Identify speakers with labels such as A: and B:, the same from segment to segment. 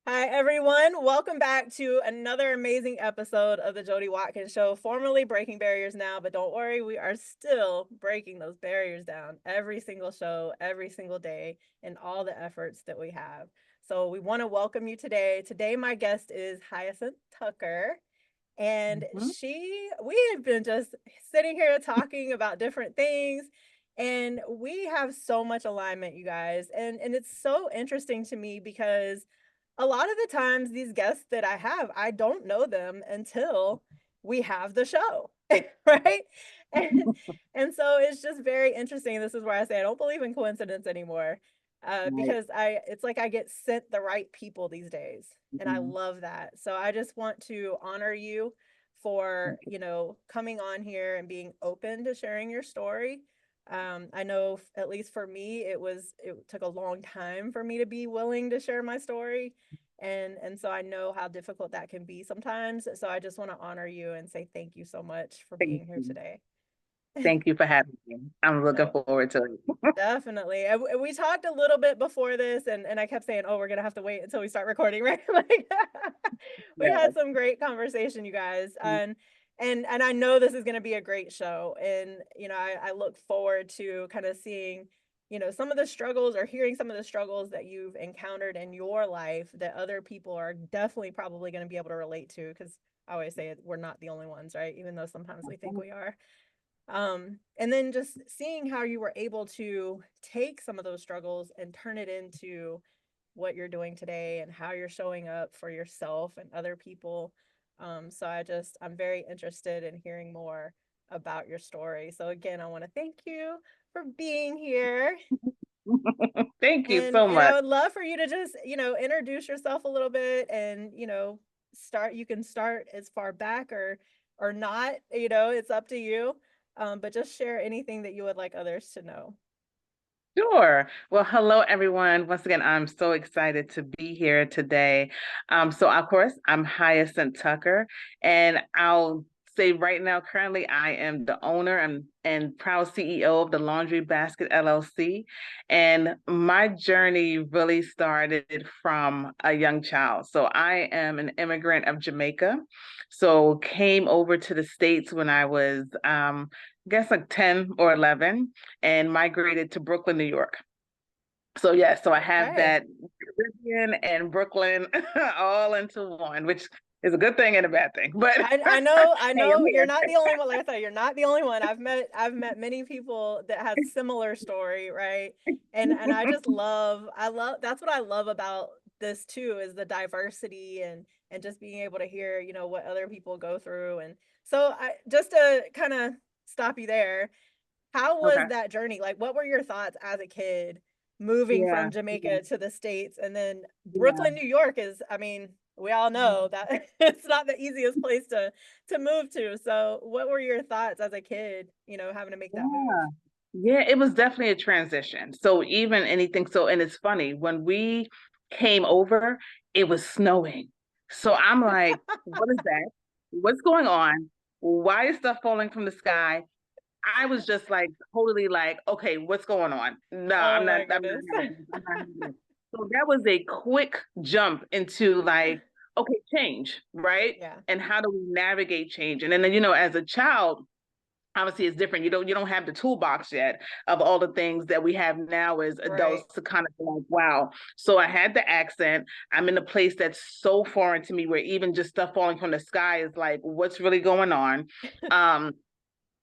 A: Hi, everyone. Welcome back to another amazing episode of the Jodi Watkins Show, formerly Breaking Barriers Now, but don't worry, we are still breaking those barriers down every single show, every single day, in all the efforts that we have. So we want to welcome you today. Today, my guest is Hyacinth Tucker. And
B: Mhm.
A: we have been just sitting here talking about different things, and we have so much alignment, you guys. And it's so interesting to me because a lot of the times these guests that I have, I don't know them until we have the show, right? And and so it's just very interesting. This is where I say I don't believe in coincidence anymore.
B: Right.
A: Because it's like I get sent the right people these days, and I
B: Mhm.
A: love that. So I just want to honor you for, coming on here and being open to sharing your story. I know at least for me, it took a long time for me to be willing to share my story. And so I know how difficult that can be sometimes. So I just want to honor you and say thank you so much for
B: Thank
A: being here
B: you.
A: today.
B: Thank you for having me. I'm looking
A: No,
B: forward to it.
A: definitely. We talked a little bit before this, and I kept saying, "Oh, we're gonna have to wait until we start recording," right? Like, we
B: Yes.
A: had some great conversation, you guys, and I know this is gonna be a great show, and I look forward to kind of seeing, some of the struggles or hearing some of the struggles that you've encountered in your life that other people are definitely probably gonna be able to relate to, because I always say we're not the only ones, right? Even though sometimes we think we are. And then just seeing how you were able to take some of those struggles and turn it into what you're doing today and how you're showing up for yourself and other people. So I'm very interested in hearing more about your story. So again, I want to thank you for being here.
B: Thank you
A: And
B: so
A: I
B: much.
A: would love for you to just, introduce yourself a little bit, and, you can start as far back or not, it's up to you. But just share anything that you would like others to know.
B: Sure. Well, hello, everyone. Once again, I'm so excited to be here today. So, of course, I'm Hyacinth Tucker, and I'll say right now, currently, I am the owner and proud CEO of the Laundry Basket LLC. And my journey really started from a young child. So, I am an immigrant of Jamaica. So, came over to the States when I was, I guess, like 10 or 11 and migrated to Brooklyn, New York. So yeah, so I have
A: Okay.
B: that Caribbean and Brooklyn all into one, which is a good thing and a bad thing. But
A: I
B: hey, I'm
A: know you're
B: here.
A: not the only one. Like I said, you're not the only one. I've met many people that had similar story, right? And I love that's what I love about this too, is the diversity and just being able to hear, what other people go through. And so I just to kind of stop you there, how was
B: Okay.
A: that journey? Like, what were your thoughts as a kid moving
B: Yeah.
A: from Jamaica to the States? And then
B: Yeah.
A: Brooklyn, New York is, I mean, we all know that it's not the easiest place to move to. So, what were your thoughts as a kid, having to make that move?
B: Yeah. Yeah, it was definitely a transition. So even anything, so and it's funny, when we came over, it was snowing. So I'm like, what is that? What's going on? Why is stuff falling from the sky? I was just like totally like, okay, what's going on? No,
A: Oh my
B: I'm
A: goodness.
B: not having this. I'm not having this. So that was a quick jump into like, okay, change, right?
A: Yeah.
B: And how do we navigate change? And then, as a child, obviously it's different. You don't have the toolbox yet of all the things that we have now as
A: Right.
B: adults to kind of be like, wow. So I had the accent. I'm in a place that's so foreign to me where even just stuff falling from the sky is like, what's really going on? Um,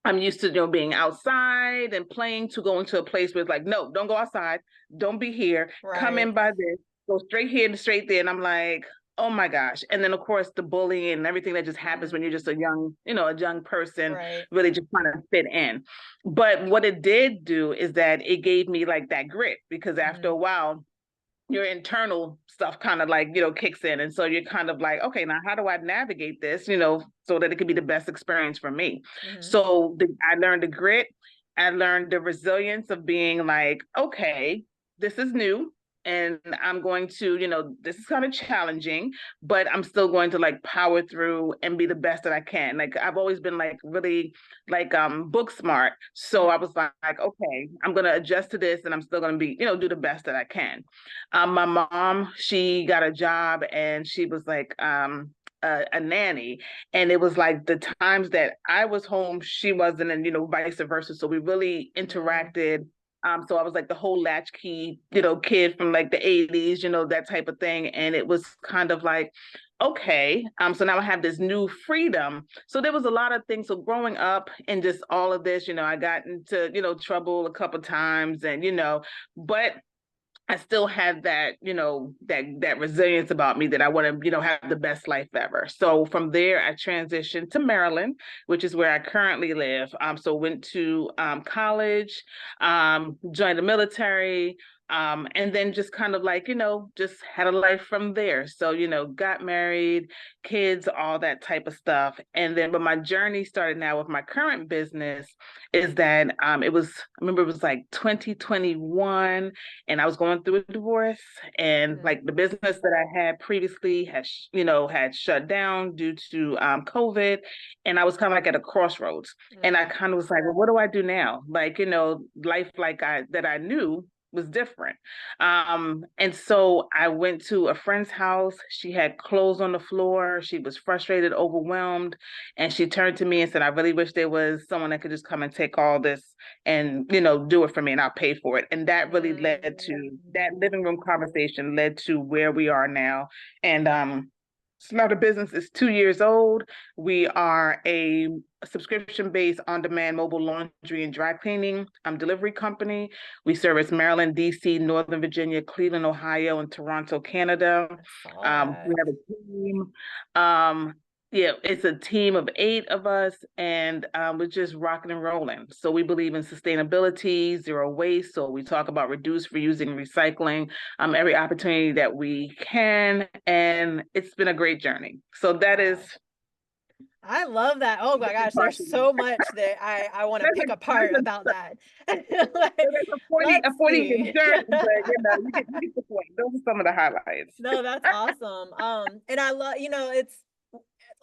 B: I'm used to being outside and playing to going to a place where it's like, no, don't go outside, don't be here, come
A: Right.
B: in by this, go straight here and straight there. And I'm like, oh my gosh. And then of course the bullying and everything that just happens
A: Mm,
B: when you're just a young person
A: right.
B: really just trying to fit in. But what it did do is that it gave me like that grit because after
A: Hmm.
B: a while your internal stuff kind of like kicks in, and so you're kind of like, okay, now how do I navigate this, so that it could be the best experience for me.
A: Hmm.
B: So I learned the grit. I learned the resilience of being like, okay, this is new. and I'm going to, this is kind of challenging, but I'm still going to like power through and be the best that I can. Like I've always been like really like book smart. So I was like, okay, I'm gonna adjust to this and I'm still gonna be, do the best that I can. My mom, she got a job and she was like a nanny, and it was like the times that I was home she wasn't, and vice versa, so we really interacted. So I was like the whole latchkey, kid from like the 80s, that type of thing. And it was kind of like, okay, so now I have this new freedom. So there was a lot of things. So growing up and just all of this, I got into, trouble a couple times, and, but I still had that, that resilience about me that I want to, have the best life ever. So from there, I transitioned to Maryland, which is where I currently live. So went to college, joined the military, and then just kind of like, just had a life from there. So, got married, kids, all that type of stuff. And then, but my journey started now with my current business is that I remember it was like 2021, and I was going through a divorce, and like the business that I had previously had shut down due to COVID, and I was kind of like at a crossroads, and I kind of was like, well, what do I do now? Like, life like I knew was different. And so I went to a friend's house. She had clothes on the floor. She was frustrated, overwhelmed. And she turned to me and said, I really wish there was someone that could just come and take all this and, do it for me, and I'll pay for it. And that really led to that living room conversation led to where we are now. And so now the business is 2 years old. We are a subscription-based on-demand mobile laundry and dry cleaning delivery company. We service Maryland, DC, Northern Virginia, Cleveland, Ohio, and Toronto, Canada. We have a team. It's a team of 8 of us, and we're just rocking and rolling. So we believe in sustainability, zero waste. So we talk about reduce, reusing, recycling, every opportunity that we can. And it's been a great journey. So that is.
A: I love that. Oh my gosh, there's so much that I want to pick apart about that. Like,
B: a 40-year journey, but you get the point. Those are some of the highlights.
A: No, that's awesome. And I love,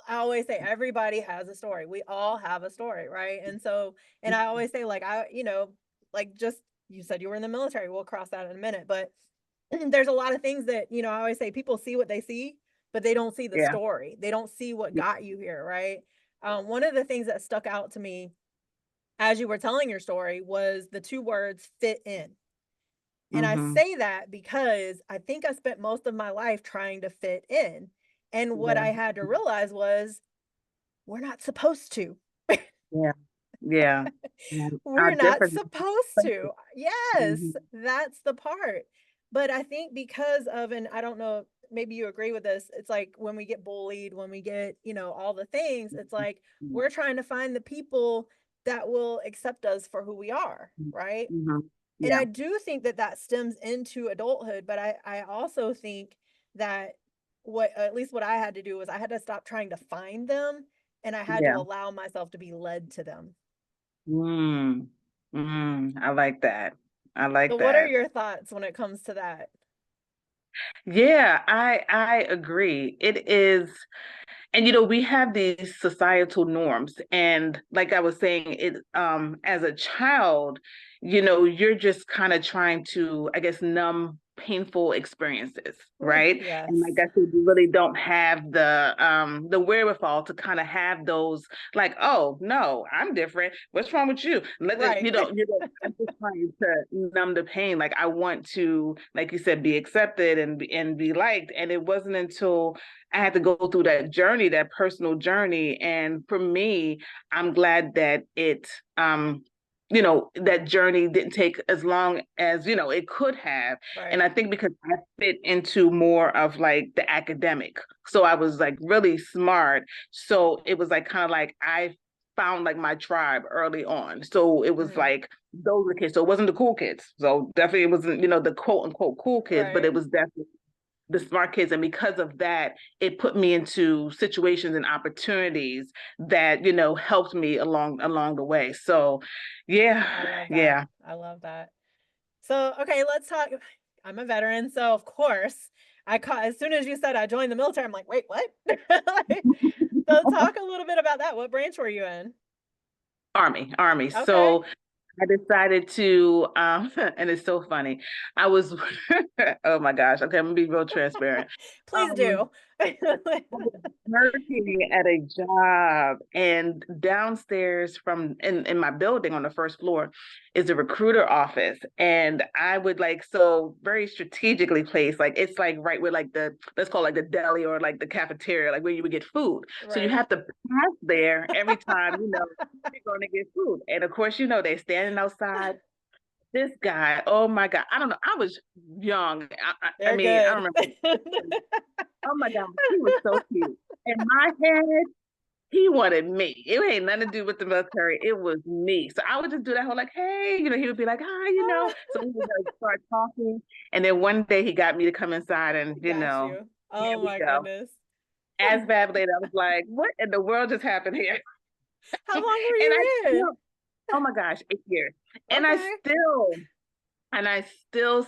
A: I always say everybody has a story. We all have a story, right? And so, and I always say, like, like just you said you were in the military. We'll cross that in a minute, but there's a lot of things that, I always say people see what they see, but they don't see the story. They don't see what got you here, right? One of the things that stuck out to me as you were telling your story was the 2 words fit in. And I say that because I think I spent most of my life trying to fit in. And what I had to realize was we're not supposed to.
B: Yeah.
A: We're not supposed to. Yes, that's the part. But I think because of, and I don't know, maybe you agree with this, it's like when we get bullied, when we get, all the things, it's like we're trying to find the people that will accept us for who we are, right? And I do think that that stems into adulthood, but I also think that at least what I had to do was I had to stop trying to find them, and I had to allow myself to be led to them.
B: I like that.
A: So what are your thoughts when it comes to that?
B: Yeah, I agree. It is. And we have these societal norms, and like I was saying, it as a child, you're just kind of trying to, I guess, numb painful experiences, right?
A: Yes.
B: And like I said, you really don't have the wherewithal to kind of have those, like, oh no, I'm different. What's wrong with you?
A: Right.
B: I'm just trying to numb the pain. Like I want to, like you said, be accepted and be liked. And it wasn't until I had to go through that journey, that personal journey. And for me, I'm glad that that journey didn't take as long as, it could have.
A: Right.
B: And I think because I fit into more of like the academic. So I was like really smart. So it was like kind of like I found like my tribe early on. So it was like those were kids. So it wasn't the cool kids. So definitely it wasn't, the quote unquote cool kids, but it was definitely the smart kids. And because of that, it put me into situations and opportunities that, helped me along the way. So
A: I love that. I love that. So, okay, let's talk. I'm a veteran, so of course I caught as soon as you said I joined the military, I'm like, wait, what? So talk a little bit about that. What branch were you in?
B: Army.
A: Okay.
B: So I decided to, and it's so funny. I was, oh my gosh. Okay, I'm gonna be real transparent.
A: Please
B: Um,
A: do.
B: I was working at a job, and downstairs in my building on the first floor is a recruiter office. And I would like so very strategically placed, like it's like right where like the let's call it like the deli or like the cafeteria, like where you would get food. So you
A: Right.
B: have to pass there every time, you're going to get food. And of course, they're standing outside. This guy, oh my God, I don't know. I was young. I
A: They're
B: mean, I
A: good.
B: remember. Oh my God, he was so cute. In my head, he wanted me. It ain't nothing to do with the military. It was me. So I would just do that whole like, hey, he would be like, hi. So we would like start talking. And then one day he got me to come inside and,
A: Got you.
B: here
A: Oh
B: we
A: my
B: go.
A: goodness.
B: As bad later, I was like, what in the world just happened here?
A: How long were
B: And I
A: you in?
B: still, oh my gosh, 8 years. And I
A: Okay.
B: still And I still,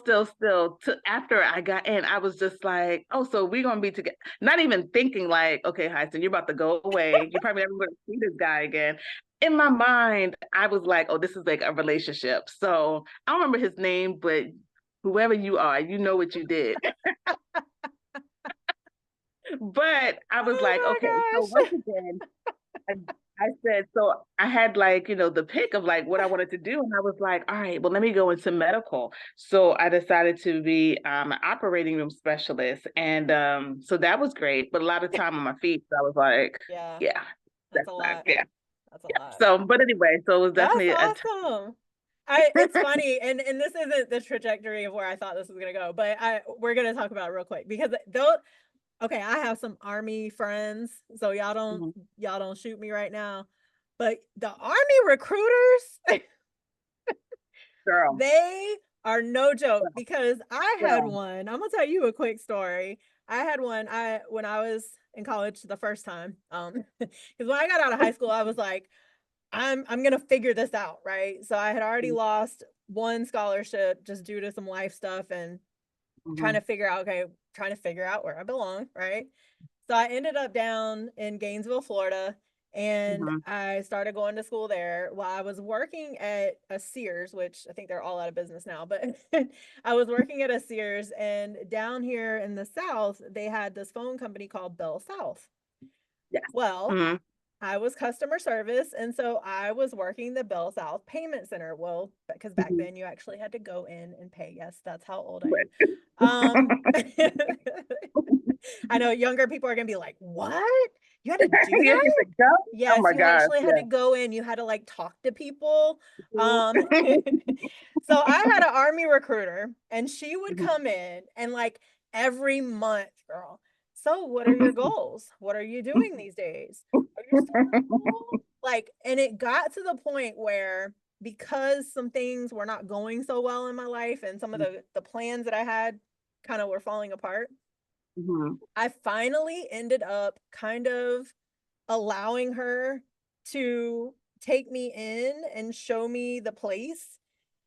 B: after I got in, I was just like, oh, so we're gonna be together. Not even thinking like, okay, Hyacinth, you're about to go away. You're probably never gonna see this guy again. In my mind, I was like, oh, this is like a relationship. So I don't remember his name, but whoever you are, you know what you did. But I was like,
A: Oh
B: okay, so
A: my
B: once
A: gosh.
B: again, I, I said, so I had like, the pick of like what I wanted to do. And I was like, all right, well, let me go into medical. So I decided to be an operating room specialist. And so that was great, but a lot of time on my feet. So I was like,
A: Yeah,
B: yeah,
A: that's
B: that's
A: a
B: not,
A: lot.
B: yeah.
A: That's a
B: Yeah.
A: lot.
B: So, but anyway, so it was
A: That's
B: definitely
A: awesome. It's funny, and this isn't the trajectory of where I thought this was gonna go, but we're gonna talk about it real quick because though okay, I have some army friends, so
B: Mhm.
A: y'all don't shoot me right now. But the army recruiters,
B: Girl,
A: they are no joke because I had
B: girl.
A: one. I'm gonna tell you a quick story. I had one I when I was in college the first time. Because when I got out of high school, I was like, I'm gonna figure this out, right? So I had already lost one scholarship just due to some life stuff and
B: Mhm.
A: trying to figure out where I belong, right? So I ended up down in Gainesville, Florida, and
B: Mhm.
A: I started going to school there while I was working at a Sears, which I think they're all out of business now, but I was working at a Sears, and down here in the South, they had this phone company called Bell South.
B: Yes.
A: Well,
B: Mhm.
A: I was customer service, and so I was working the Bell South Payment Center. Well, because back
B: Mhm.
A: then you actually had to go in and pay. Yes, that's how old I am. I know younger people are gonna be like, "What? You had to do
B: You have
A: that?"
B: to go? Oh
A: Yes,
B: my
A: you
B: gosh,
A: actually had to
B: yeah.
A: go in. You had to like talk to people. So I had an army recruiter, and she would come in and like every month, girl. So, what are your goals? What are you doing these days? Are you still in school? Like, and it got to the point where because some things were not going so well in my life and some of the plans that I had kind of were falling apart,
B: Mhm.
A: I finally ended up kind of allowing her to take me in and show me the place.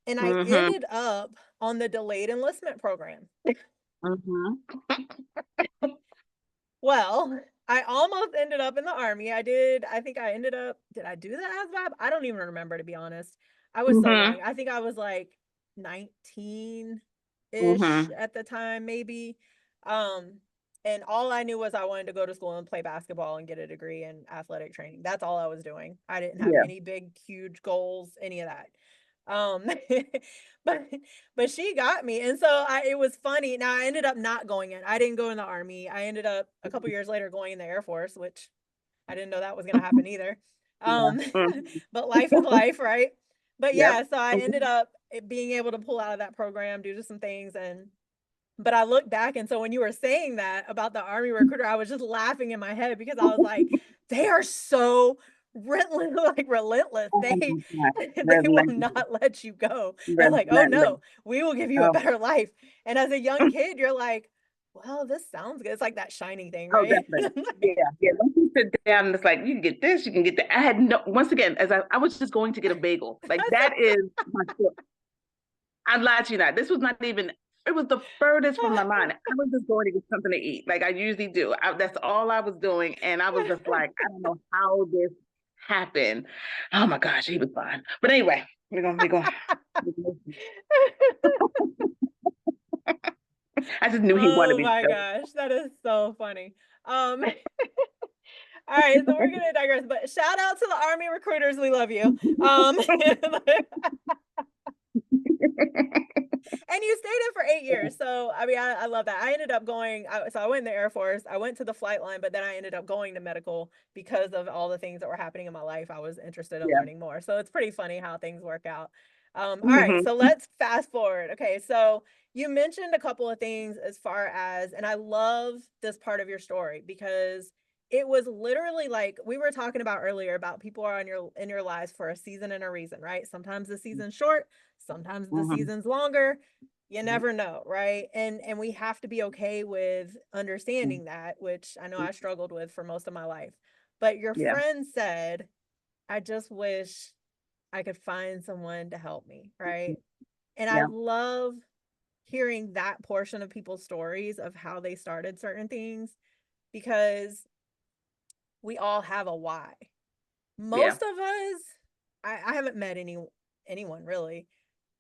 A: And I
B: Mhm.
A: ended up on the delayed enlistment program.
B: Mhm.
A: Well, I almost ended up in the army. I think I ended up, did I do the ASVAB? I don't even remember, to be honest. I was so
B: Mhm.
A: young. I think I was like 19-ish
B: Mhm.
A: at the time, maybe. Um, and all I knew was I wanted to go to school and play basketball and get a degree in athletic training. That's all I was doing. I didn't have
B: Yeah.
A: any big, huge goals, any of that. Um, but she got me, and so it was funny. Now I ended up not going in. I didn't go in the army. I ended up a couple years later going in the Air Force, which I didn't know that was going to happen either.
B: Yeah.
A: Um,
B: Mhm.
A: but life is life, right? But
B: Yep.
A: yeah, so I ended
B: Mhm.
A: up being able to pull out of that program due to some things, and but I look back, and so when you were saying that about the army recruiter, I was just laughing in my head because I was like, they are so relentless, like relentless.
B: Oh my God.
A: They
B: Red
A: will
B: lane.
A: not let you go. They're
B: Red,
A: like, oh
B: red lane.
A: no, we will give you a
B: Oh.
A: better life. And as a young kid, you're like, well, this sounds good. It's like that shiny thing,
B: Oh,
A: right?
B: definitely. Yeah. Yeah. Once you sit down and it's like, you can get this, you can get that. I had no, once again, as I was just going to get a bagel. Like that is my, I'd lie to you not. This was not even it was the furthest from my mind. I was just going to get something to eat, like I usually do. That's all I was doing, and I was just like, I don't know how this happened. Oh my gosh, he was fine. But anyway, we're going. I just knew he wanted
A: Oh
B: me
A: my
B: to.
A: gosh, that is so funny. All right, so we're gonna digress, but shout out to the Army recruiters, we love you. And you stayed in for 8 years. So, I mean, I love that. I ended up going, so I went in the Air Force, I went to the flight line, but then I ended up going to medical because of all the things that were happening in my life. I was interested in
B: Yeah.
A: learning more. So it's pretty funny how things work out. All right,
B: Mhm.
A: so let's fast forward. Okay, so you mentioned a couple of things as far as, and I love this part of your story because it was literally like we were talking about earlier about people are in your lives for a season and a reason, right? Sometimes the season's short, sometimes the
B: Mhm.
A: season's longer. You never know, right? And we have to be okay with understanding that, which I know I struggled with for most of my life. But your
B: Yeah.
A: friend said, I just wish I could find someone to help me, right? And I
B: Yeah.
A: love hearing that portion of people's stories of how they started certain things because we all have a why.
B: Yeah.
A: Most of us, I haven't met anyone really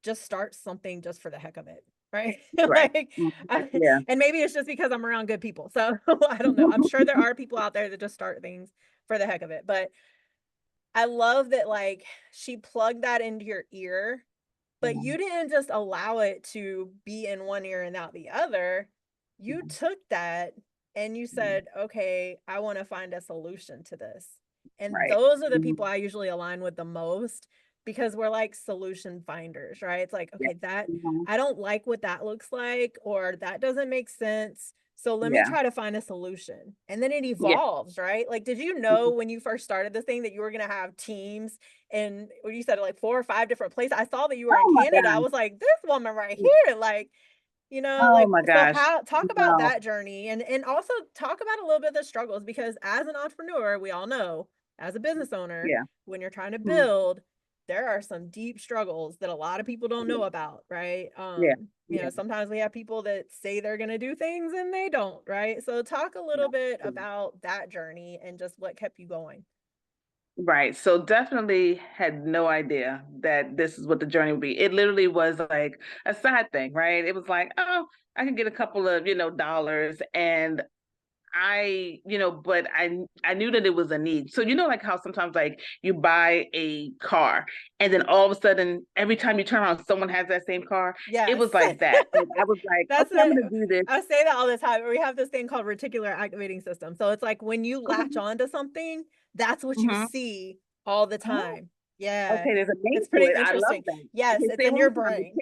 A: just start something just for the heck of it, right?
B: Right.
A: Like,
B: Mhm. Yeah.
A: and maybe it's just because I'm around good people. So I don't know. I'm sure there are people out there that just start things for the heck of it. But I love that, like, she plugged that into your ear, but you
B: Mhm.
A: didn't just allow it to be in one ear and out the other. You
B: Mhm.
A: took that and you
B: Mhm.
A: said, okay, I want to find a solution to this. And
B: Right.
A: those are the people
B: Mhm.
A: I usually align with the most because we're like solution finders, right? It's like,
B: Yeah.
A: okay, that
B: Mhm.
A: I don't like what that looks like, or that doesn't make sense. So let me
B: Yeah.
A: try to find a solution. And then it
B: Yeah.
A: evolves, right? Like, did you know
B: Mhm.
A: when you first started this thing that you were going to have teams and what you said, like 4 or 5 different places? I saw that you were in
B: Oh my
A: Canada. I
B: gosh.
A: was like, this woman right here, like,
B: Oh
A: like,
B: my
A: so
B: gosh.
A: how talk about
B: No.
A: that journey and also talk about a little bit of the struggles because as an entrepreneur, we all know, as a business owner,
B: Yeah.
A: when you're trying to
B: Mhm.
A: build, there are some deep struggles that a lot of people don't know about, right?
B: Yeah. Yeah.
A: Sometimes we have people that say they're going to do things and they don't, right? So talk a little bit
B: Yeah.
A: about that journey and just what kept you going.
B: Right. So definitely had no idea that this is what the journey would be. It literally was like a side thing, right? It was like, oh, I can get a couple of, dollars and but I knew that it was a need. So like how sometimes like you buy a car and then all of a sudden every time you turn around someone has that same car. It
A: Yes.
B: was like that. Like, I was like,
A: That's
B: okay, I'm
A: it.
B: gonna do this.
A: I say that all the time. We have this thing called reticular activating system. So it's like when you latch
B: Okay.
A: onto something, that's what you
B: Mhm.
A: see all the
B: Oh,
A: time. Yeah.
B: okay, there's a name
A: It's
B: to
A: pretty
B: it. I love
A: interesting.
B: that.
A: Yes,
B: Okay,
A: it's
B: say it
A: in
B: one
A: your
B: more time.
A: brain.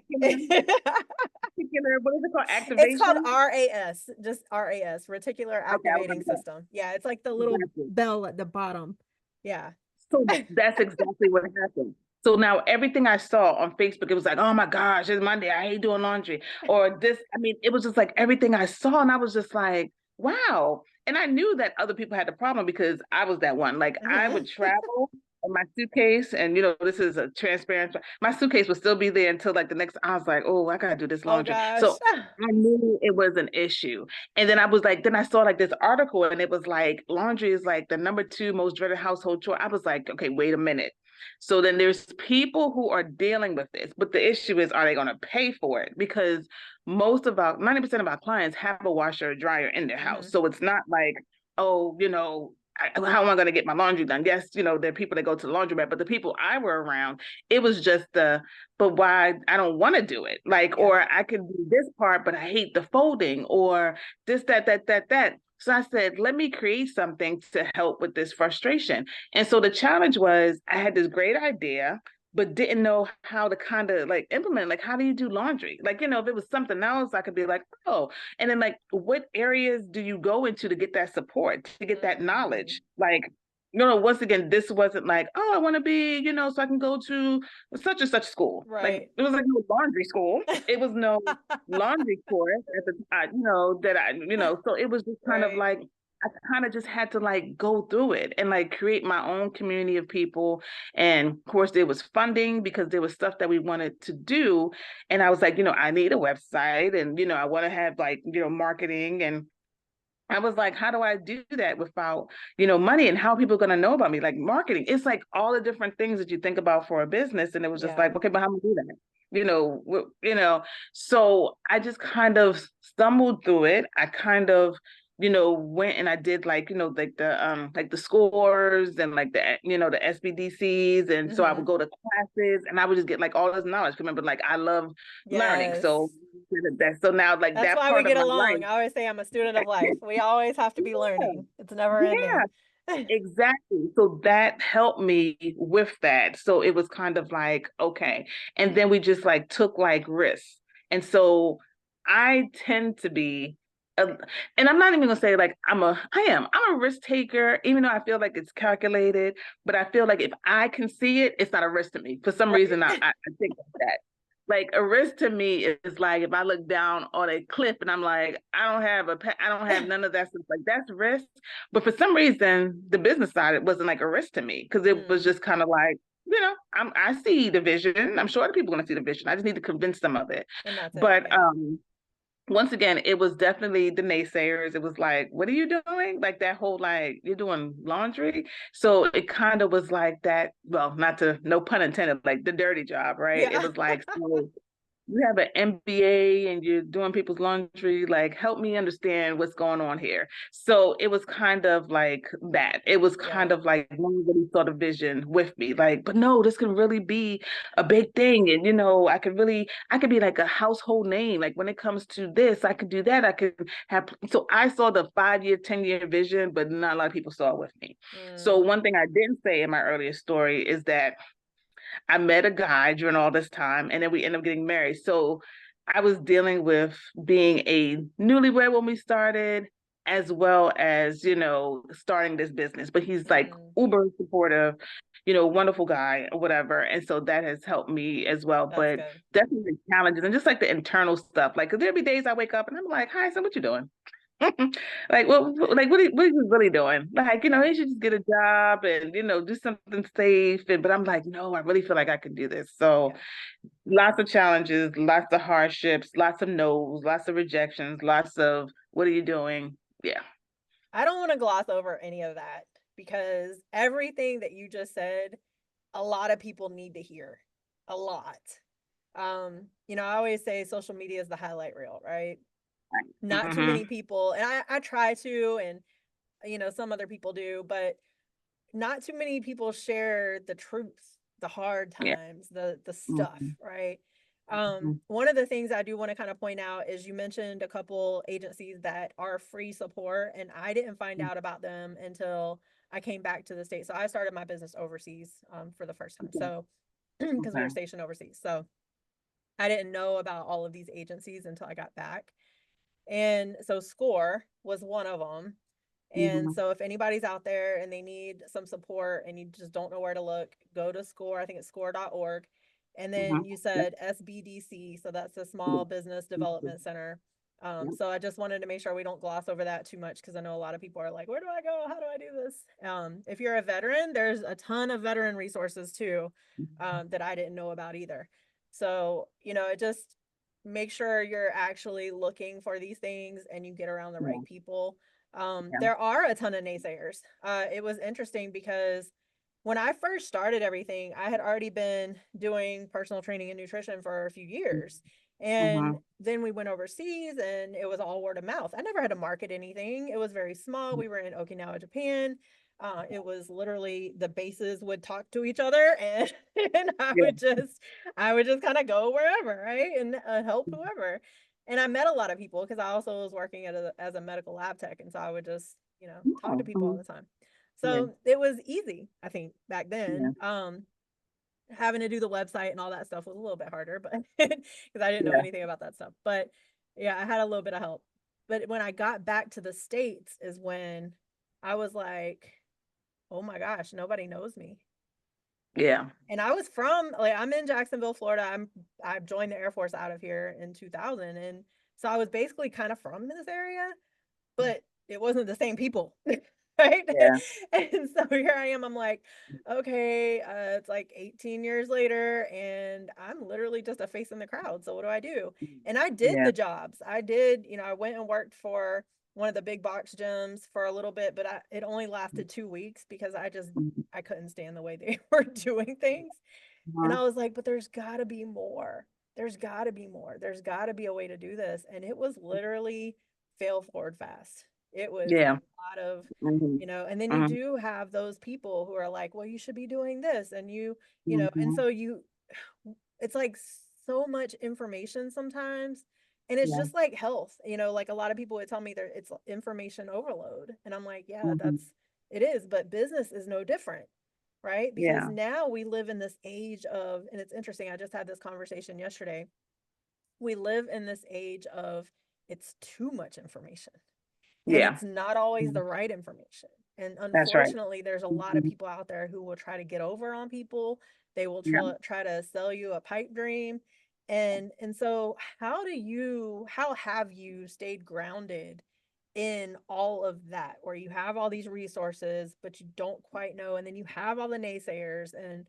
B: Particular, what is it called?
A: It's called
B: Activation?
A: RAS, just RAS, reticular
B: Okay, I
A: activating
B: love that.
A: system. Yeah, it's like the little
B: Exactly.
A: bell at the bottom. Yeah.
B: So that's exactly what happened. So now everything I saw on Facebook, it was like, oh my gosh, it's Monday. I hate doing laundry. Or this, I mean, it was just like everything I saw. And I was just like, wow. And I knew that other people had the problem because I was that one. Like I would travel in my suitcase, and this is a transparent, my suitcase would still be there until like the next, I was like, oh, I gotta do this
A: Oh
B: laundry.
A: gosh.
B: So I knew it was an issue. And then I was like, then I saw like this article and it was like laundry is like the number 2 most dreaded household chore. I was like, okay, wait a minute. So then there's people who are dealing with this, but the issue is, are they going to pay for it? Because most of our 90% of our clients have a washer or dryer in their house.
A: Hmm.
B: So it's not like, oh, how am I going to get my laundry done? Yes, there are people that go to the laundromat, but the people I were around, it was just but why I don't want to do it. Like,
A: Yeah.
B: or I can do this part, but I hate the folding, or this, that. So I said, let me create something to help with this frustration. And so the challenge was I had this great idea, but didn't know how to kind of like implement, like, how do you do laundry? Like, if it was something else, I could be like, oh, and then like, what areas do you go into to get that support, to get that
A: Hmm.
B: knowledge? Like, once again, this wasn't like, oh, I want to be, so I can go to such and such school. Like,
A: Right.
B: it was like no laundry school. It was no laundry course at the time, that so it was just kind of
A: Right.
B: like, I kind of just had to like go through it and like create my own community of people. And of course, there was funding because there was stuff that we wanted to do. And I was like, I need a website and, I want to have like, marketing. And I was like, how do I do that without, money? And how are people going to know about me? Like marketing, it's like all the different things that you think about for a business. And it was just
A: Yeah.
B: like, okay, but how do I do that? So I just kind of stumbled through it. I kind of, went and I did like the scores and like the SBDCs. And so I would
A: Hmm.
B: go to classes and I would just get like all this knowledge. Remember, like I love learning. So
A: Yes.
B: so now like
A: That's
B: that
A: why we
B: part of
A: get
B: my
A: along.
B: life.
A: I always say I'm a student of life. We always have to be learning. It's never
B: Yeah,
A: ending.
B: exactly. So that helped me with that. So it was kind of like, okay. And then we just like took like risks. And so I tend to be, a, and I'm not even gonna say like I'm a risk taker, even though I feel like it's calculated, but I feel like if I can see it, it's not a risk to me. For some reason,
A: Right.
B: I think like that. Like a risk to me is like if I look down on a cliff and I'm like, I don't have none of that stuff. Like that's risk. But for some reason, the business side, it wasn't like a risk to me because it was
A: Mm,
B: just kind of like, I see the vision. I'm sure other people are going to see the vision. I just need to convince them of it.
A: and that's it.
B: But
A: Yeah.
B: once again, it was definitely the naysayers. It was like, what are you doing? Like that whole like you're doing laundry. So it kind of was like that. Well, not to no pun intended, like the dirty job, right? It
A: Yeah.
B: was like so you have an MBA and you're doing people's laundry, like help me understand what's going on here. So it was kind of like that. It was kind
A: Yeah.
B: of like nobody saw the vision with me. Like, but no, this can really be a big thing. And I could be like a household name. Like when it comes to this, I could do that. I could have so I saw the 5-year, 10-year vision, but not a lot of people saw it with me. So
A: Mm,
B: one thing I didn't say in my earlier story is that I met a guy during all this time, and then we ended up getting married. So I was dealing with being a newlywed when we started, as well as, starting this business. But he's like
A: mm,
B: uber supportive, wonderful guy or whatever. And so that has helped me as well.
A: that's
B: But
A: good.
B: definitely challenges and just like the internal stuff. Like, cause there'll be days I wake up and I'm like, hi, so what you doing? Like what are you really doing? Like,
A: Yeah.
B: you should just get a job and do something safe. But I'm like, no, I really feel like I can do this. So
A: Yeah.
B: lots of challenges, lots of hardships, lots of no's, lots of rejections, lots of what are you doing? Yeah.
A: I don't want to gloss over any of that because everything that you just said, a lot of people need to hear. A lot. I always say social media is the highlight reel, right? Not too
B: Mm-hmm.
A: many people, and I try to, and some other people do, but not too many people share the truth, the hard
B: Yeah.
A: times, the stuff,
B: Mm-hmm.
A: right?
B: Mm-hmm.
A: One of the things I do want to kind of point out is you mentioned a couple agencies that are free support, and I didn't find out about them until I came back to the States. So I started my business overseas for the first time.
B: Okay.
A: So because we were
B: Okay.
A: stationed overseas. So I didn't know about all of these agencies until I got back. And so Score was one of them. And
B: Mm-hmm.
A: so if anybody's out there and they need some support and you just don't know where to look, go to Score. I think it's score.org. And
B: Mm-hmm.
A: then you
B: Yep.
A: said SBDC, so that's the Small
B: Yep.
A: Business
B: Mm-hmm.
A: Development Center.
B: Yep.
A: So I just wanted to make sure we don't gloss over that too much because I know a lot of people are like, where do I go? How do I do this? If you're a veteran, there's a ton of veteran resources too that I didn't know about either. So, it just make sure you're actually looking for these things and you get around the
B: Yeah.
A: right people.
B: Yeah.
A: There are a ton of naysayers. It was interesting because when I first started everything, I had already been doing personal training and nutrition for a few years. And
B: Mm-hmm.
A: then we went overseas and it was all word of mouth. I never had to market anything. It was very small. We were in Okinawa, Japan. It was literally the bases would talk to each other and, and
B: Yeah.
A: I would just kind of go wherever, right? And help whoever. And I met a lot of people because I also was working as a medical lab tech. And so I would just, talk to
B: Oh,
A: people all
B: mhm.
A: the time.
B: Yeah.
A: So it was easy, I think, back
B: Yeah.
A: then. Having to do the website and all that stuff was a little bit harder, but because I didn't know
B: Yeah.
A: anything about that stuff. But yeah, I had a little bit of help. But when I got back to the States is when I was like, oh my gosh, nobody knows me.
B: Yeah.
A: And I was from like I'm in Jacksonville, Florida. I joined the Air Force out of here in 2000, and so I was basically kind of from this area, but it wasn't the same people. Right.
B: Yeah.
A: And so here I am, I'm like, okay, it's like 18 years later and I'm literally just a face in the crowd, so what do I do? And I did
B: Yeah.
A: the jobs, I did, I went and worked for one of the big box gyms for a little bit, but it only lasted 2 weeks because I couldn't stand the way they were doing things. And
B: Mhm.
A: I was like, but there's got to be more. There's got to be more. There's got to be a way to do this. And it was literally fail forward fast. It was a
B: Yeah.
A: lot of,
B: Mhm.
A: and then you
B: Mhm.
A: do have those people who are like, well, you should be doing this. And and
B: Mhm.
A: so it's like so much information sometimes. And it's
B: Yeah.
A: just like health, like a lot of people would tell me that it's information overload. And I'm like, yeah,
B: Mhm.
A: it is, but business is no different, right? Because
B: Yeah.
A: now we live in this age of, and it's interesting, I just had this conversation yesterday. We live in this age of it's too much information and
B: Yeah.
A: it's not always
B: Mhm.
A: the right information. And
B: That's right.
A: unfortunately, there's a lot of
B: Mhm.
A: people out there who will try to get over on people. They will
B: Yeah.
A: try to sell you a pipe dream. And so how have you stayed grounded in all of that where you have all these resources but you don't quite know, and then you have all the naysayers, and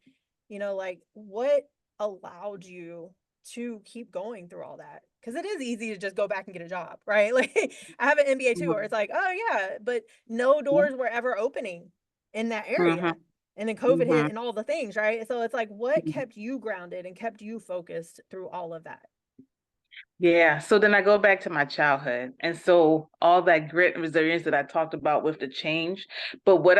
A: like what allowed you to keep going through all that? Because it is easy to just go back and get a job, right? Like I have an MBA too where
B: Mhm.
A: it's like, oh yeah, but no
B: Yeah.
A: doors were ever opening in that area,
B: Mhm.
A: and then COVID hit
B: Mhm.
A: and all the things, right? So it's like, what kept you grounded and kept you focused through all of that?
B: Yeah. So then I go back to my childhood. And so all that grit and resilience that I talked about with the change, but what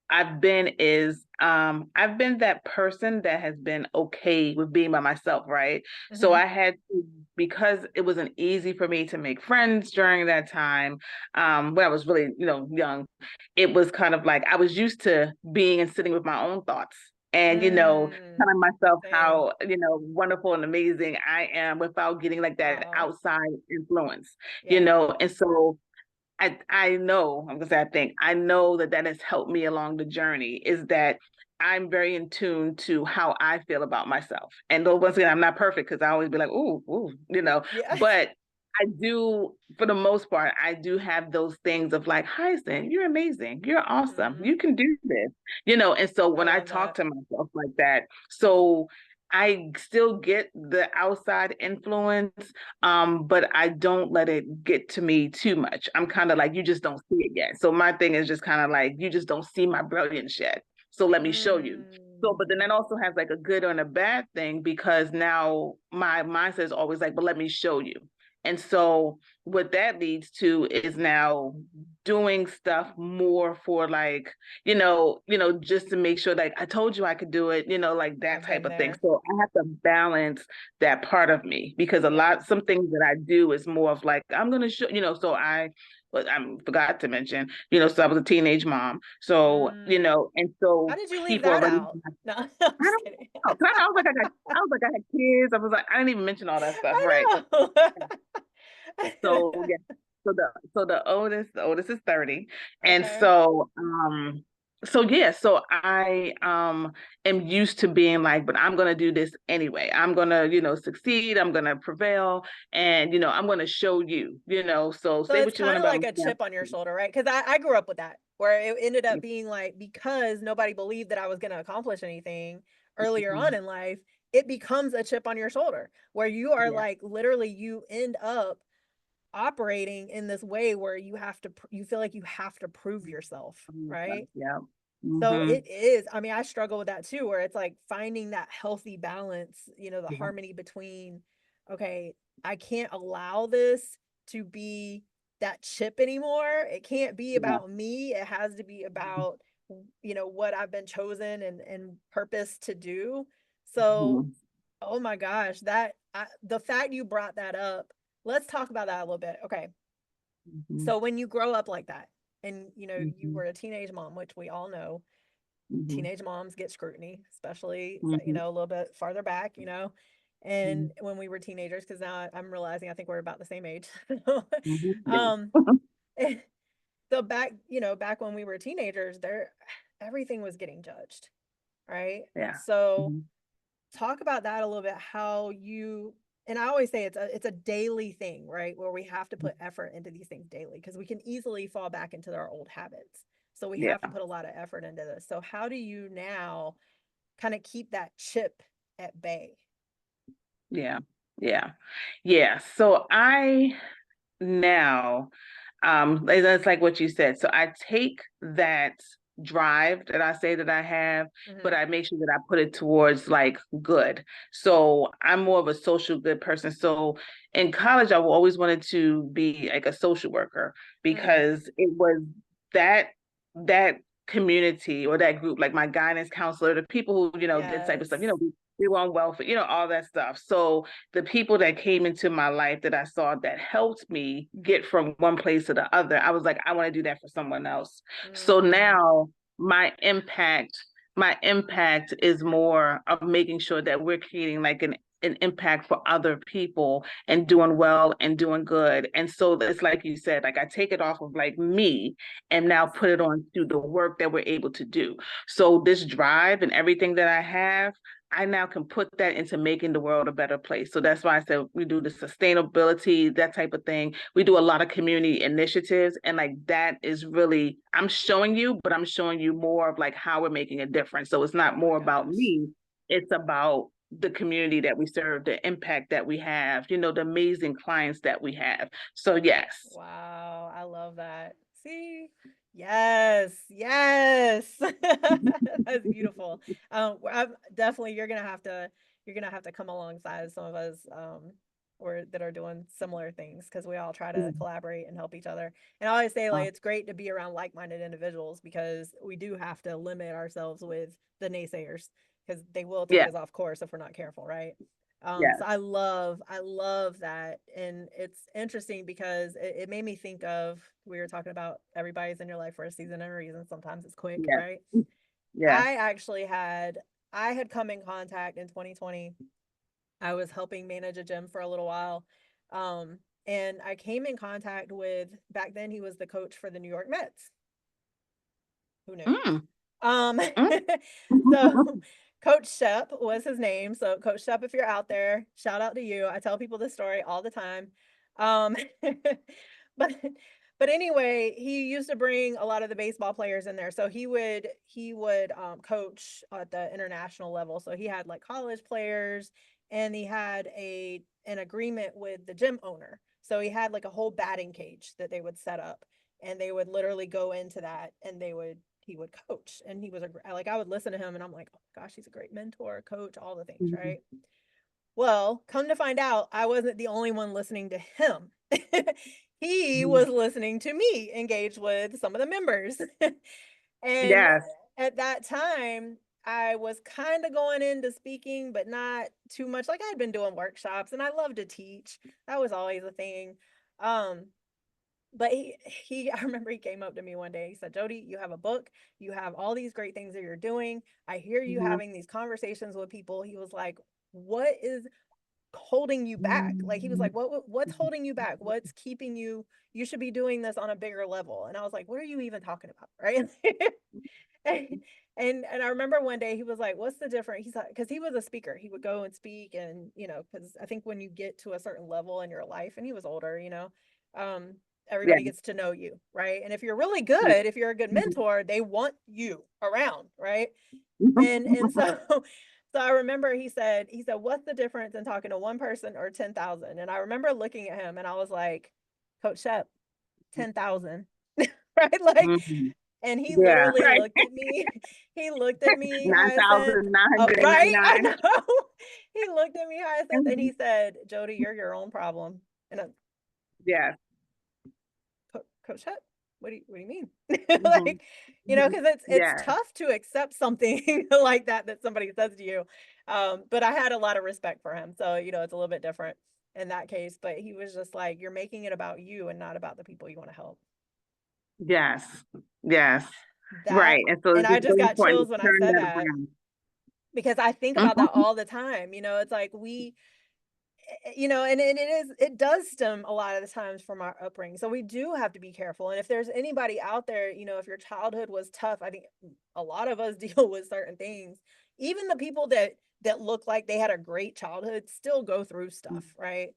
B: I've been is I've been that person that has been okay with being by myself, right? So
A: Mm-hmm.
B: I had to, because it wasn't easy for me to make friends during that time, when I was really, young, it was kind of like I was used to being and sitting with my own thoughts. And
A: Mm,
B: telling myself
A: same.
B: how wonderful and amazing I am without getting like that
A: Uh-huh.
B: outside influence,
A: Yeah.
B: and so I know, I'm gonna say, I think I know that that has helped me along the journey, is that I'm very in tune to how I feel about myself. And though once again, I'm not perfect because I always be like, ooh,
A: Yeah.
B: but I do, for the most part, I do have those things of like, Hyacinth, you're amazing, you're awesome,
A: Hmm.
B: you can do this, and so
A: I
B: when I
A: love
B: talk
A: that.
B: to myself like that, so I still get the outside influence, but I don't let it get to me too much. I'm kind of like, you just don't see it yet. So my thing is just kind of like, you just don't see my brilliance yet. So let me show you. So, but then that
A: Mm.
B: also has like a good and a bad thing, because now my mindset is always like, but let me show you. And so what that leads to is now doing stuff more for like, just to make sure like I told you I could do it, like that
A: I've
B: type
A: been
B: of thing.
A: there.
B: So I have to balance that part of me, because
A: Yeah.
B: some things that I do is more of like, I'm gonna show, so but I forgot to mention, so I was a teenage mom. So,
A: Mm.
B: and
A: How
B: so
A: did you leave
B: people
A: that
B: already,
A: out? No, I'm
B: I
A: just
B: don't
A: kidding.
B: know. I was like, I had kids. I was like, I didn't even mention all that stuff, right?
A: I know.
B: So yeah. So the oldest is 30. And
A: Okay.
B: so yeah, so I am used to being like, but I'm gonna do this anyway. I'm gonna, succeed, I'm gonna prevail, and I'm gonna show you, so
A: So
B: say
A: it's
B: what you want
A: kind of
B: about
A: like
B: me.
A: a chip on your shoulder, right? Because I grew up with that, where it ended up being like, because nobody believed that I was going to accomplish anything earlier on
B: Mhm.
A: in life, it becomes a chip on your shoulder where you are
B: Yeah.
A: like, literally, you end up operating in this way where you feel like you have to prove yourself, right?
B: Yeah.
A: So
B: Hmm.
A: it is, I mean, I struggle with that too, where it's like finding that healthy balance, the
B: Yeah.
A: harmony between, okay, I can't allow this to be that chip anymore. It can't be
B: Yeah.
A: about me. It has to be about, what I've been chosen and purpose to do. So,
B: Mhm.
A: oh my gosh, the fact you brought that up, let's talk about that a little bit. Okay.
B: Mhm.
A: So when you grow up like that, and you
B: Mhm.
A: were a teenage mom, which we all know,
B: Mhm.
A: teenage moms get scrutiny, especially,
B: Mhm.
A: a little bit farther back, and
B: Mhm.
A: when we were teenagers, because now I'm realizing I think we're about the same age.
B: Mhm. Yeah.
A: um, so back when we were teenagers, everything was getting judged, right?
B: Yeah.
A: So
B: Mhm.
A: talk about that a little bit, how you and I always say it's a daily thing, right? Where we have to put effort into these things daily because we can easily fall back into our old habits. So we
B: Yeah.
A: have to put a lot of effort into this. So how do you now kind of keep that chip at bay?
B: Yeah. Yeah. Yeah. So I now, it's like what you said. So I take that drive that I say that I have, but
A: Hmm.
B: I make sure that I put it towards like good. So I'm more of a social good person. So in college, I always wanted to be like a social worker
A: Mm,
B: because it was that that community or that group, like my guidance counselor, the people who, did type of stuff,
A: yes.
B: we were on welfare, all that stuff. So the people that came into my life that I saw that helped me get from one place to the other, I was like, I want to do that for someone else. So
A: Mm,
B: now my impact is more of making sure that we're creating like an impact for other people and doing well and doing good. And so it's like you said, like I take it off of like me and now
A: yes.
B: put it on to the work that we're able to do. So this drive and everything that I have, I now can put that into making the world a better place. So that's why I said we do the sustainability, that type of thing. We do a lot of community initiatives. And like that is really, I'm showing you, but I'm showing you more of like how we're making a difference. So it's not
A: Oh my
B: more about
A: gosh.
B: me, it's about the community that we serve, the impact that we have, the amazing clients that we have. So yes.
A: Wow, I love that. See? Yes, yes. That's beautiful. I'm definitely you're gonna have to come alongside some of us or that are doing similar things because we all try to collaborate and help each other. And I always say like it's great to be around like-minded individuals because we do have to limit ourselves with the naysayers because they will take
B: Yeah,
A: us off course if we're not careful, right?
B: yeah,
A: So I love that. And it's interesting because it made me think of, we were talking about everybody's in your life for a season and a reason. Sometimes it's quick,
B: yeah,
A: right?
B: yes.
A: I actually I had come in contact in 2020. I was helping manage a gym for a little while. Um, and I came in contact with, back then he was the coach for the New York Mets. Who knew?
B: Mm,
A: Um,
B: mm.
A: so Coach Shep was his name. So Coach Shep, if you're out there, shout out to you. I tell people this story all the time. Um, but but anyway, he used to bring a lot of the baseball players in there. So he would coach at the international level. So he had like college players, and he had an agreement with the gym owner. So he had like a whole batting cage that they would set up, and they would literally go into that, and he would coach. And he was like, I would listen to him and I'm like, oh my gosh, he's a great mentor, coach, all the things,
B: Mhm,
A: right? Well, come to find out, I wasn't the only one listening to him. He
B: mhm.
A: was listening to me engage with some of the members. And
B: Yes.
A: at that time, I was kind of going into speaking, but not too much. Like I'd been doing workshops and I love to teach. That was always a thing. Um, but I remember he came up to me one day. He said, Jodi, you have a book. You have all these great things that you're doing. I hear you
B: Mhm.
A: having these conversations with people. He was like, what is holding you back? Like he was like, what's holding you back? What's keeping you? You should be doing this on a bigger level. And I was like, what are you even talking about? Right. And I remember one day he was like, what's the difference? He's like, because he was a speaker. He would go and speak, and because I think when you get to a certain level in your life, and he was older, um,
B: Yeah.
A: everybody gets to know you, right? And if you're really good, if you're a good mentor, they want you around, right? And so so I remember he said, what's the difference in talking to one person or 10,000? And I remember looking at him and I was like, Coach Shep, 10,000. Right? Like,
B: Mhm.
A: and he
B: Yeah.
A: literally
B: Right.
A: looked at me. He looked at me,
B: Nine
A: Hyacinth.
B: thousand nine
A: Oh,
B: hundred and ninety
A: right? I
B: nine.
A: know. He looked at me, Hyacinth, and he said, Jodi, you're your own problem. And I,
B: Yes.
A: Coach Hut, what do you mean?
B: Mhm.
A: Like,
B: Mhm.
A: because it's
B: Yeah.
A: tough to accept something like that somebody says to you. But I had a lot of respect for him. So, it's a little bit different in that case. But he was just like, you're making it about you and not about the people you want to help.
B: Yes. Yes.
A: That
B: Right. And so
A: and
B: it's
A: I
B: just
A: just
B: so
A: got
B: important to
A: chills when I
B: turn
A: said
B: that
A: that
B: around.
A: because I think about that
B: Mhm.
A: all the time. It's like and it does stem a lot of the times from our upbringing. So we do have to be careful. And if there's anybody out there, if your childhood was tough, I think a lot of us deal with certain things. even the people that look like they had a great childhood still go through stuff, right?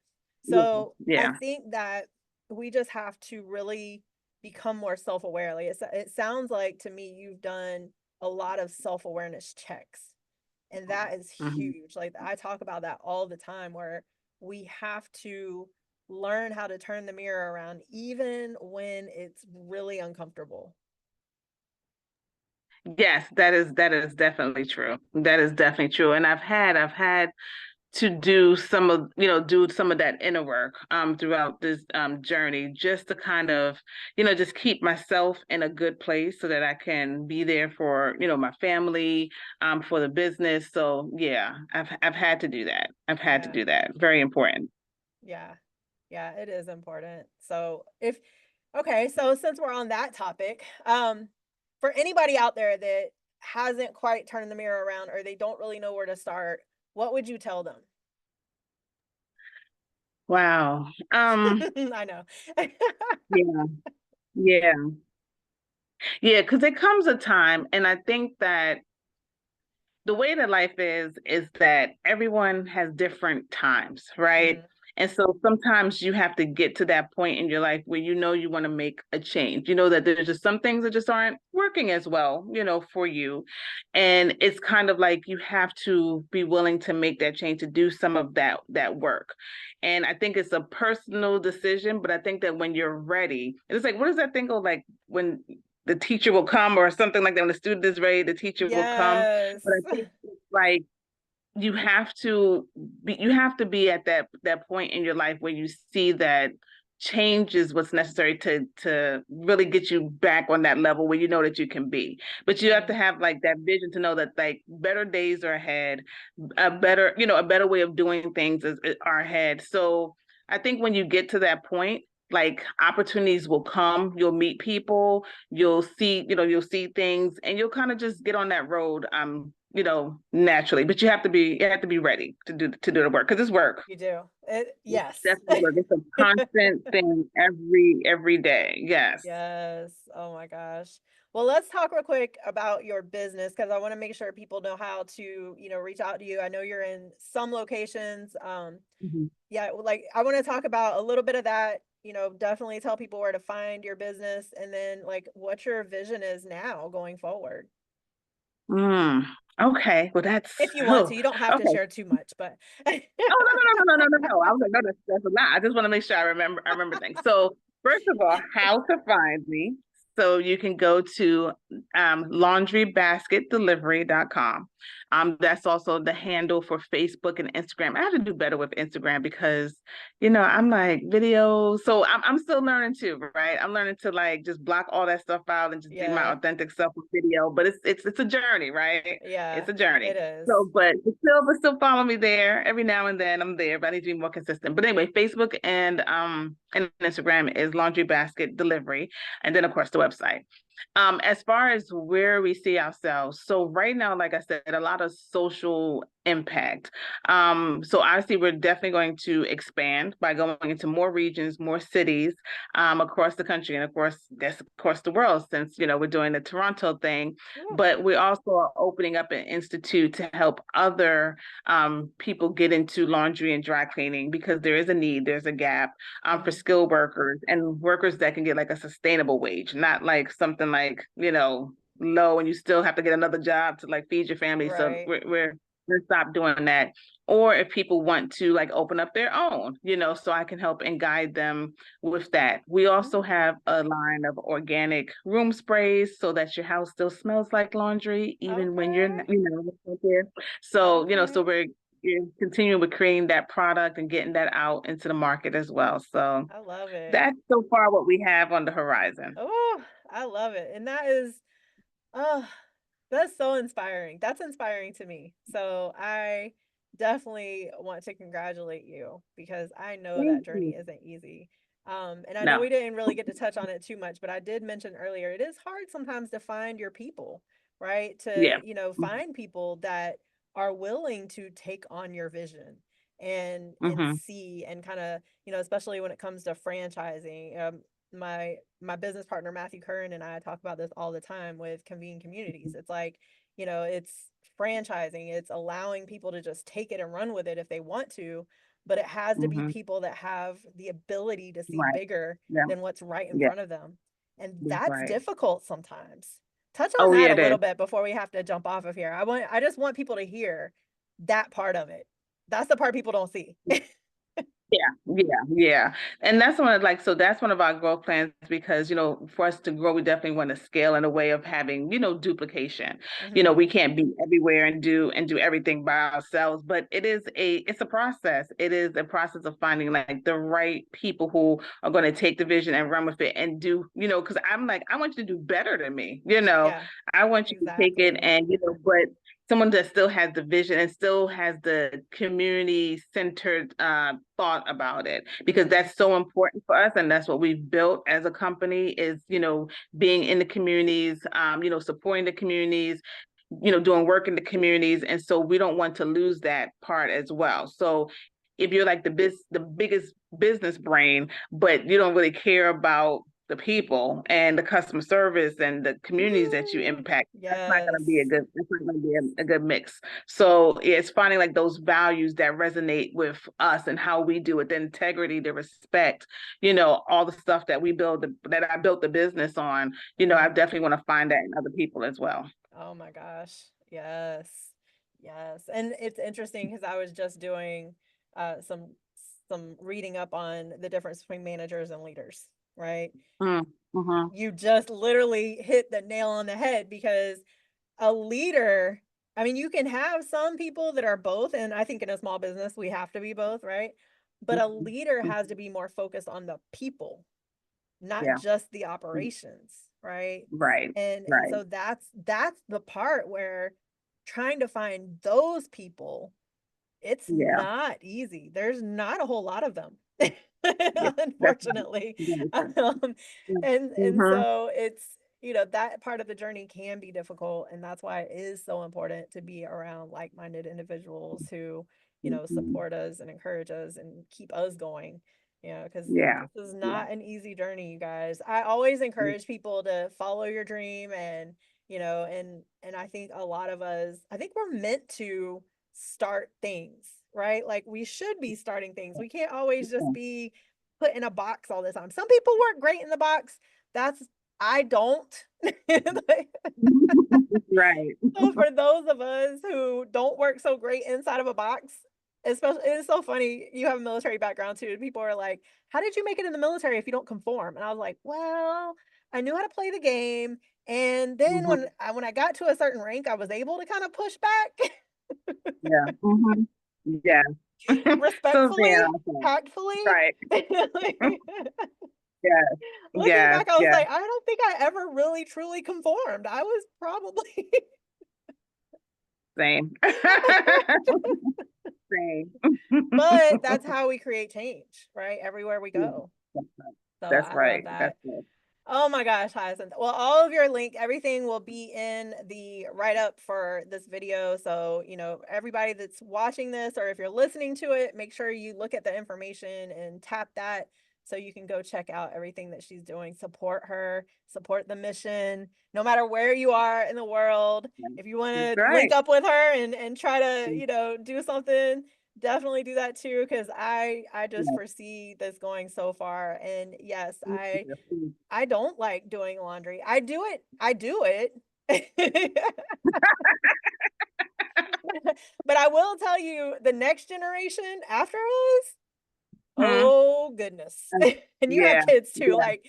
B: Yeah.
A: So I
B: Yeah.
A: think that we just have to really become more self-aware. Like it sounds like to me you've done a lot of self-awareness checks, and that is
B: Mhm.
A: huge. Like I talk about that all the time, where we have to learn how to turn the mirror around even when it's really uncomfortable.
B: Yes, that is definitely true. That is definitely true. And I've had to do some of, do some of that inner work throughout this journey, just to kind of, just keep myself in a good place so that I can be there for, my family, for the business. So yeah, I've had to do that. I've had to
A: Yeah.
B: do that. Very important.
A: Yeah. Yeah, it is important. So if okay, so since we're on that topic, for anybody out there that hasn't quite turned the mirror around or they don't really know where to start, what would you tell them?
B: Wow.
A: I know.
B: Yeah, yeah, yeah, because there comes a time, and I think that the way that life is that everyone has different times, right?
A: Mhm.
B: And so sometimes you have to get to that point in your life where you want to make a change. You know that there's just some things that just aren't working as well, for you. And it's kind of like you have to be willing to make that change, to do some of that work. And I think it's a personal decision, but I think that when you're ready, it's like, what does that thing go like when the teacher will come or something like that? When the student is ready, the teacher will come.
A: Yes.
B: But I think it's like you have to be at that point in your life where you see that change is what's necessary to really get you back on that level where you know that you can be. But you have to
A: Mhm.
B: have like that vision to know that like better days are ahead, a better way of doing things are ahead. So I think when you get to that point, like opportunities will come, you'll meet people, you'll see things, and you'll kind of just get on that road, naturally. But you have to be ready to do the work, because it's work.
A: You do.
B: It's
A: Yes.
B: definitely work. It's a constant thing every day. Yes.
A: Yes. Oh my gosh. Well, let's talk real quick about your business because I want to make sure people know how to, reach out to you. I know you're in some locations.
B: Mhm.
A: Yeah, like I want to talk about a little bit of that, definitely tell people where to find your business and then like what your vision is now going forward.
B: Mm. Okay. Well, that's
A: If you want to,
B: oh,
A: you don't have to
B: okay.
A: share too much, but
B: Oh, no, no, no, no, no, no, no. I was like, no, that's a lot. I just want to make sure I remember things. So first of all, how to find me. So you can go to laundrybasketdelivery.com. That's also the handle for Facebook and Instagram. I have to do better with Instagram because, I'm like videos. So I'm still learning too, right? I'm learning to like just block all that stuff out and just be my
A: yeah,
B: authentic self with video. But it's a journey, right? It's
A: yeah,
B: a journey.
A: it is.
B: So, but still follow me there. Every now and then I'm there, but I need to be more consistent. But anyway, Facebook and Instagram is Laundry Basket Delivery, and then of course the website. As far as where we see ourselves, so right now, like I said, a lot of social impact. So obviously we're definitely going to expand by going into more regions, more cities, across the country, and of course, that's across the world, since we're doing the Toronto thing.
A: Woo.
B: But we also are opening up an institute to help other people get into laundry and dry cleaning, because there is a need, there's a gap for
A: Mhm.
B: skilled workers and workers that can get like a sustainable wage, not like something like, low and you still have to get another job to like feed your family. So
A: Right.
B: we're going to stop doing that. Or if people want to like open up their own, so I can help and guide them with that. We also
A: Mm.
B: have a line of organic room sprays so that your house still smells like laundry, even when you're,
A: Okay.
B: not there. So, so
A: Okay.
B: we're continuing with creating that product and getting that out into the market as well. So
A: I love it.
B: that's so far what we have on the horizon.
A: Oh, I love it. And that is, oh, that's so inspiring. That's inspiring to me. So I definitely want to congratulate you because I know that
B: Thank
A: journey
B: you.
A: isn't easy. And I know
B: No.
A: we didn't really get to touch on it too much, but I did mention earlier, it is hard sometimes to find your people, right? To,
B: Yeah.
A: find people that are willing to take on your vision and
B: Mm-hmm.
A: see and kind of, especially when it comes to franchising. My business partner Matthew Curran and I talk about this all the time with Convene Communities. It's like, it's franchising, it's allowing people to just take it and run with it if they want to, but it has to be
B: Mm-hmm.
A: people that have the ability to see
B: Right.
A: bigger
B: Yeah.
A: than what's right in
B: Yeah.
A: front of them. And
B: That's
A: that's
B: right.
A: difficult sometimes. Touch on
B: Oh
A: that
B: yeah,
A: a
B: it is.
A: little bit before we have to jump off of here. I just want people to hear that part of it. That's the part people don't see.
B: Yeah. And that's one of like, so that's one of our growth plans because, for us to grow, we definitely want to scale in a way of having, duplication.
A: Hmm.
B: We can't be everywhere and do everything by ourselves, but it's a process. It is a process of finding like the right people who are going to take the vision and run with it and do, because I'm like, I want you to do better than me.
A: Yeah,
B: I want you to take it
A: exactly.
B: and, but someone that still has the vision and still has the community centered thought about it because
A: Hmm.
B: that's so important for us and that's what we've built as a company is being in the communities, supporting the communities, doing work in the communities, and so we don't want to lose that part as well. So if you're like the biggest business brain but you don't really care about the people and the customer service and the communities that you
A: Woo!
B: impact,
A: Yes.
B: that's not going to be a good mix. So it's finding like those values that resonate with us and how we do it, the integrity, the respect, all the stuff that that I built the business on, I
A: Hmm.
B: definitely want to find that in other people as well.
A: Oh my gosh. Yes. Yes. And it's interesting because I was just doing uh some some reading up on the difference between managers and leaders, right?
B: Mm, mm-hmm.
A: You just literally hit the nail on the head because a leader, I mean, you can have some people that are both, and I think in a small business we have to be both, right? But a leader
B: Mm-hmm.
A: has to be more focused on the people, not
B: Yeah.
A: just the operations, right?
B: Right.
A: And
B: Right.
A: so that's the part where trying to find those people, it's
B: Yeah.
A: not easy. There's not a whole lot of them.
B: Yeah. That's right.
A: Unfortunately.
B: Yes.
A: Um, and
B: Mm-hmm.
A: so it's, that part of the journey can be difficult, and that's why it is so important to be around like-minded individuals who,
B: Mm-hmm.
A: support us and encourage us and keep us going. Because
B: Yeah.
A: this is
B: Yeah.
A: not an easy journey, you guys. I always encourage people to follow your dream, and and I think a lot of us, I think we're meant to start things, right? Like we should be starting things. We can't always just be put in a box all the time. Some people work great in the box. That's I don't.
B: Right.
A: So for those of us who don't work so great inside of a box, especially, it's so funny. You have a military background too. People are like, "How did you make it in the military if you don't conform?" And I was like, "Well, I knew how to play the game, and then
B: Mm-hmm.
A: when I got to a certain rank, I was able to kind of push back
B: Yeah. Mm-hmm. Yeah. So
A: respectfully,
B: then also.
A: tactfully."
B: Right.
A: Like,
B: Yes.
A: looking
B: Yes.
A: back, I was
B: Yes.
A: like, I don't think I ever really truly conformed. I was probably
B: Same. Same.
A: but that's how we create change, right? Everywhere we
B: Yeah.
A: go. So
B: That's
A: I love
B: right. That's
A: that.
B: right.
A: Oh my gosh, Hyacinth. Well, all of your link, everything will be in the write up for this video. So, everybody that's watching this, or if you're listening to it, make sure you look at the information and tap that so you can go check out everything that she's doing. Support her, support the mission, no matter where you are in the world. If you want
B: That's
A: to link
B: right.
A: up with her and try to, do something, definitely do that too, because I just
B: Yes.
A: foresee this going so far. And yes,
B: Thank you.
A: I don't like doing laundry. I do it. I do it. But I will tell you, the next generation after us,
B: Hmm.
A: oh goodness. And you have
B: Yeah.
A: kids too.
B: Yeah.
A: Like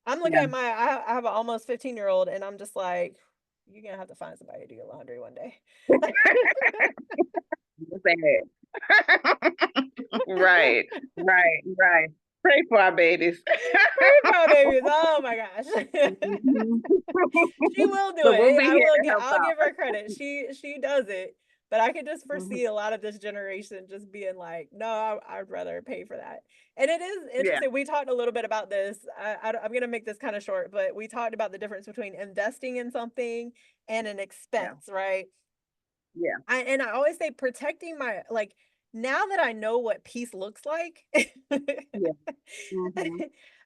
A: I'm looking
B: Yeah.
A: at I have an almost 15-year-old, and I'm just like, you're gonna have to find somebody to do your laundry one day.
B: Say right. Right. Right. Pray for our babies.
A: Pray for our babies. Oh my gosh.
B: Mhm.
A: She will do
B: But we'll
A: it.
B: be here to help
A: I'll give
B: out.
A: her credit. She does it. But I could just
B: Mhm.
A: foresee a lot of this generation just being like, no, I'd rather pay for that. And it is
B: Yeah.
A: interesting. We talked a little bit about this. I'm going to make this kind of short, but we talked about the difference between investing in something and an
B: Yeah.
A: expense, right?
B: Yeah.
A: I always say protecting my, like, now that I know what peace looks like,
B: Yeah. Hmm.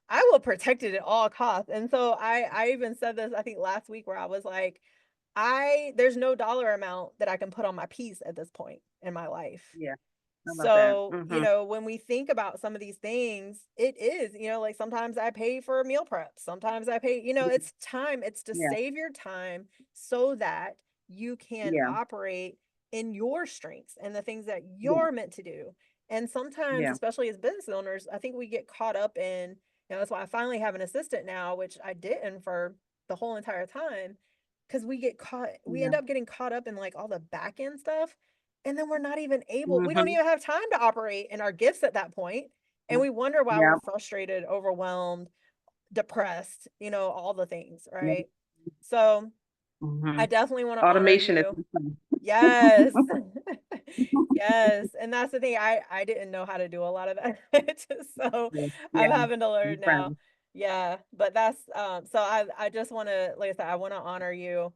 A: I will protect it at all costs. And so I even said this, I think last week, where I was like, there's no dollar amount that I can put on my peace at this point in my life.
B: Yeah. How about that?
A: So,
B: Mm-hmm.
A: when we think about some of these things, it is, like sometimes I pay for meal prep. Sometimes I pay, it's time. It's to
B: Yeah.
A: save your time so that you can
B: Yeah.
A: operate in your strengths and the things that
B: Yeah.
A: you're meant to do. And sometimes,
B: Yeah.
A: especially as business owners, I think we get caught up in, that's why I finally have an assistant now, which I didn't for the whole entire time. Because we
B: Yeah.
A: end up getting caught up in like all the back end stuff, and then we're not even able, we don't
B: Mm-hmm.
A: even have time to operate in our gifts at that point. And we wonder why we're
B: Yeah.
A: frustrated, overwhelmed, depressed, all the things,
B: Yeah.
A: right? So
B: Mm-hmm.
A: I definitely want to honor
B: Automation is
A: you. Yes. Yes. And that's the thing. I didn't know how to do a lot of that. So I'm
B: yeah.
A: having to learn now.
B: Friends.
A: Yeah. But that's so I just want to, like I said, I want to honor you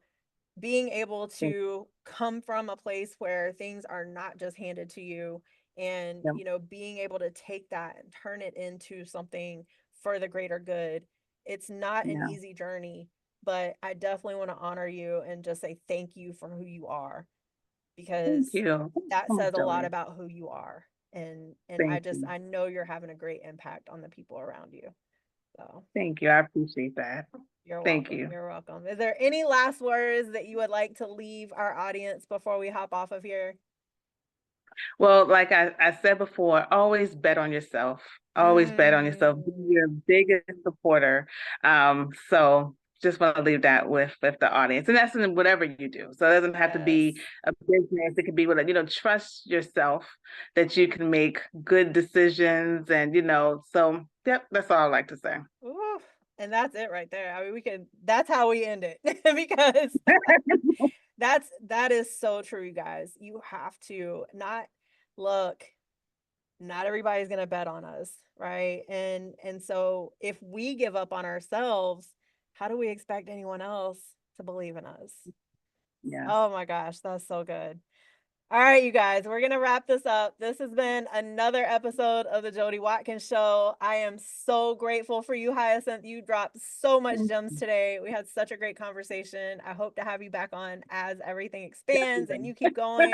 A: being able to come from a place where things are not just handed to you, and
B: Yeah.
A: being able to take that and turn it into something for the greater good. It's not an
B: Yeah.
A: easy journey, but I definitely want to honor you and just say thank you for who you are,
B: Thank
A: because
B: you.
A: that
B: So much,
A: says a lot
B: Jodi.
A: about who you are. And
B: Thank you.
A: I know you're having a great impact on the people around you. So
B: Thank you. I appreciate that.
A: you're
B: Thank
A: welcome.
B: you.
A: You're welcome. Is there any last words that you would like to leave our audience before we hop off of here?
B: Well, like I said before, always bet on yourself. Always bet on yourself. Be
A: Mm,
B: your biggest supporter. So just want to leave that with the audience. And that's in whatever you do. So it doesn't have to
A: yes.
B: be a business. It could be with, trust yourself that you can make good decisions. And, so yep, that's all I like to say.
A: Ooh, and that's it right there. I mean, that's how we end it because that is so true, you guys. You have to not look, not everybody's going to bet on us, right? And so if we give up on ourselves, how do we expect anyone else to believe in us?
B: Yeah.
A: Oh my gosh, that's so good. All right, you guys, we're going to wrap this up. This has been another episode of the Jodi Watkins Show. I am so grateful for you, Hyacinth. You dropped so much gems today. We had such a great conversation. I hope to have you back on as everything expands and you keep going.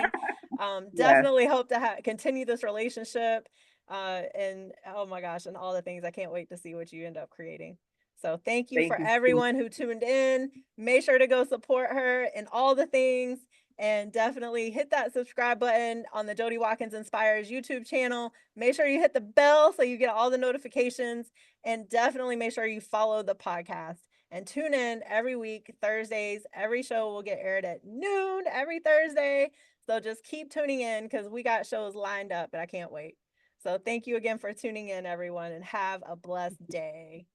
B: Yes.
A: Definitely hope to continue this relationship. And oh my gosh, and all the things. I can't wait to see what you end up creating. So thank you
B: Thank
A: for
B: you.
A: everyone who tuned in. Make sure to go support her and all the things. And definitely hit that subscribe button on the Jodi Watkins Inspires YouTube channel. Make sure you hit the bell so you get all the notifications. And definitely make sure you follow the podcast. And tune in every week, Thursdays. Every show will get aired at noon every Thursday. So just keep tuning in because we got shows lined up and I can't wait. So thank you again for tuning in, everyone, and have a blessed day.